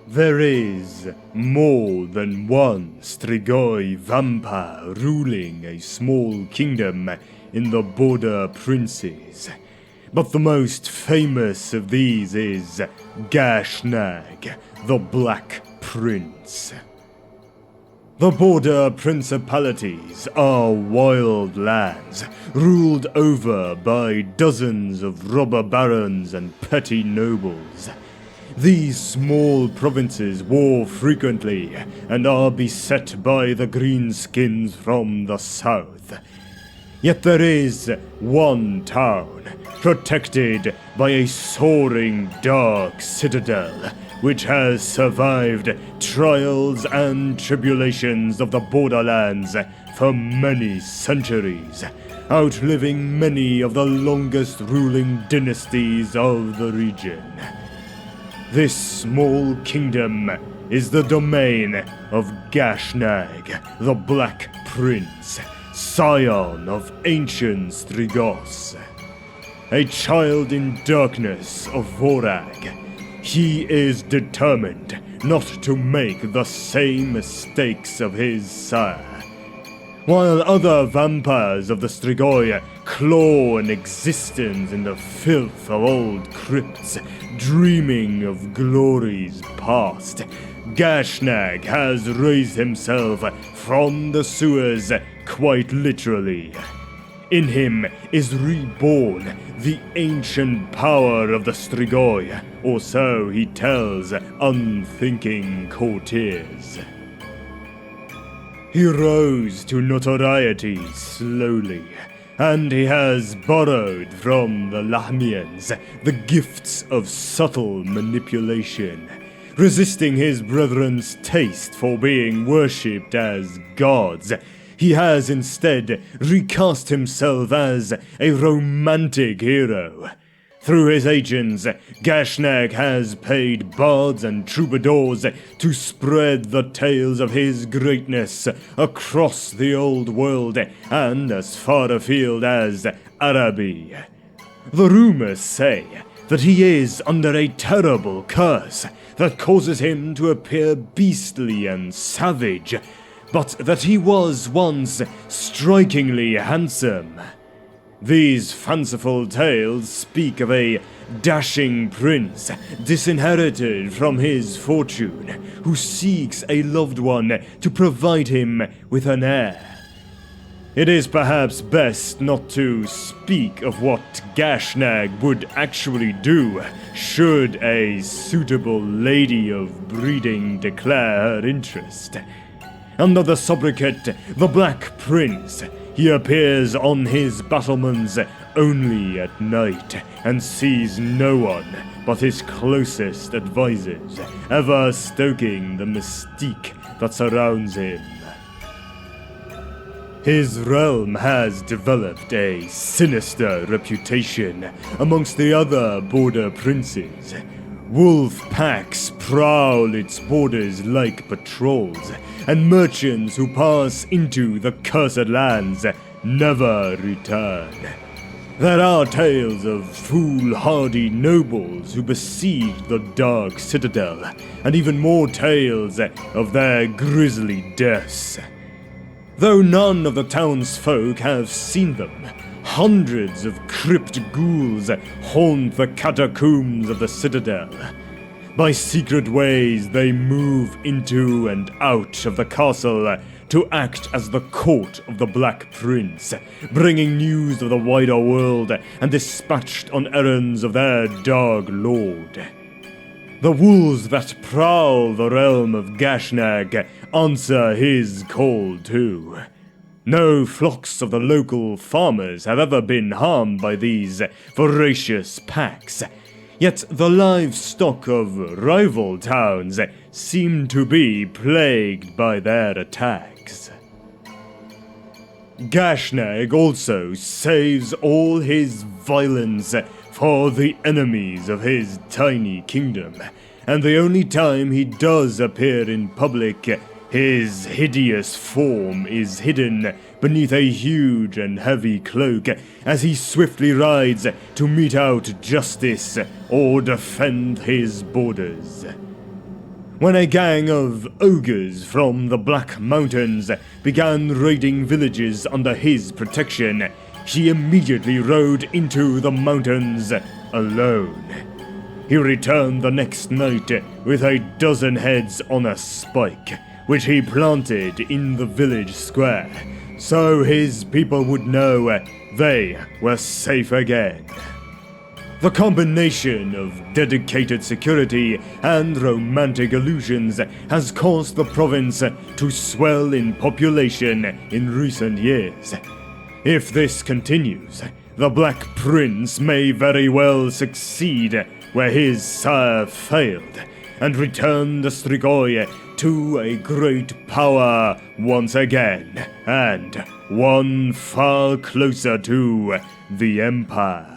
There is more than one Strigoi vampire ruling a small kingdom in the Border Princes, but the most famous of these is Gashnag, the Black Prince. The Border Principalities are wild lands, ruled over by dozens of robber barons and petty nobles. These small provinces war frequently and are beset by the greenskins from the south. Yet there is one town, protected by a soaring dark citadel, which has survived trials and tribulations of the borderlands for many centuries, outliving many of the longest ruling dynasties of the region. This small kingdom is the domain of Gashnag, the Black Prince, scion of ancient Strigos. A child in darkness of Vorag, he is determined not to make the same mistakes of his sire. While other vampires of the Strigoi claw an existence in the filth of old crypts, dreaming of glories past, Gashnag has raised himself from the sewers quite literally. In him is reborn the ancient power of the Strigoi, or so he tells unthinking courtiers. He rose to notoriety slowly, and he has borrowed from the Lahmians the gifts of subtle manipulation, resisting his brethren's taste for being worshipped as gods. He has instead recast himself as a romantic hero. Through his agents, Gashnag has paid bards and troubadours to spread the tales of his greatness across the old world and as far afield as Araby. The rumors say that he is under a terrible curse that causes him to appear beastly and savage, but that he was once strikingly handsome. These fanciful tales speak of a dashing prince disinherited from his fortune, who seeks a loved one to provide him with an heir. It is perhaps best not to speak of what Gashnag would actually do should a suitable lady of breeding declare her interest. Under the sobriquet the Black Prince, he appears on his battlements only at night and sees no one but his closest advisors, ever stoking the mystique that surrounds him. His realm has developed a sinister reputation amongst the other border princes. Wolf packs prowl its borders like patrols, and merchants who pass into the cursed lands never return. There are tales of foolhardy nobles who besieged the dark citadel, and even more tales of their grisly deaths. Though none of the townsfolk have seen them, hundreds of crypt ghouls haunt the catacombs of the citadel. By secret ways they move into and out of the castle to act as the court of the Black Prince, bringing news of the wider world and dispatched on errands of their dark lord. The wolves that prowl the realm of Gashnag answer his call too. No flocks of the local farmers have ever been harmed by these voracious packs, yet the livestock of rival towns seem to be plagued by their attacks. Gashnag also saves all his violence for the enemies of his tiny kingdom, and the only time he does appear in public, his hideous form is hidden beneath a huge and heavy cloak as he swiftly rides to mete out justice or defend his borders. when a gang of ogres from the Black Mountains began raiding villages under his protection, he immediately rode into the mountains alone. He returned the next night with a dozen heads on a spike, which he planted in the village square, so his people would know they were safe again. The combination of dedicated security and romantic illusions has caused the province to swell in population in recent years. If this continues, the Black Prince may very well succeed where his sire failed, and return the Strigoi to a great power once again, and one far closer to the Empire.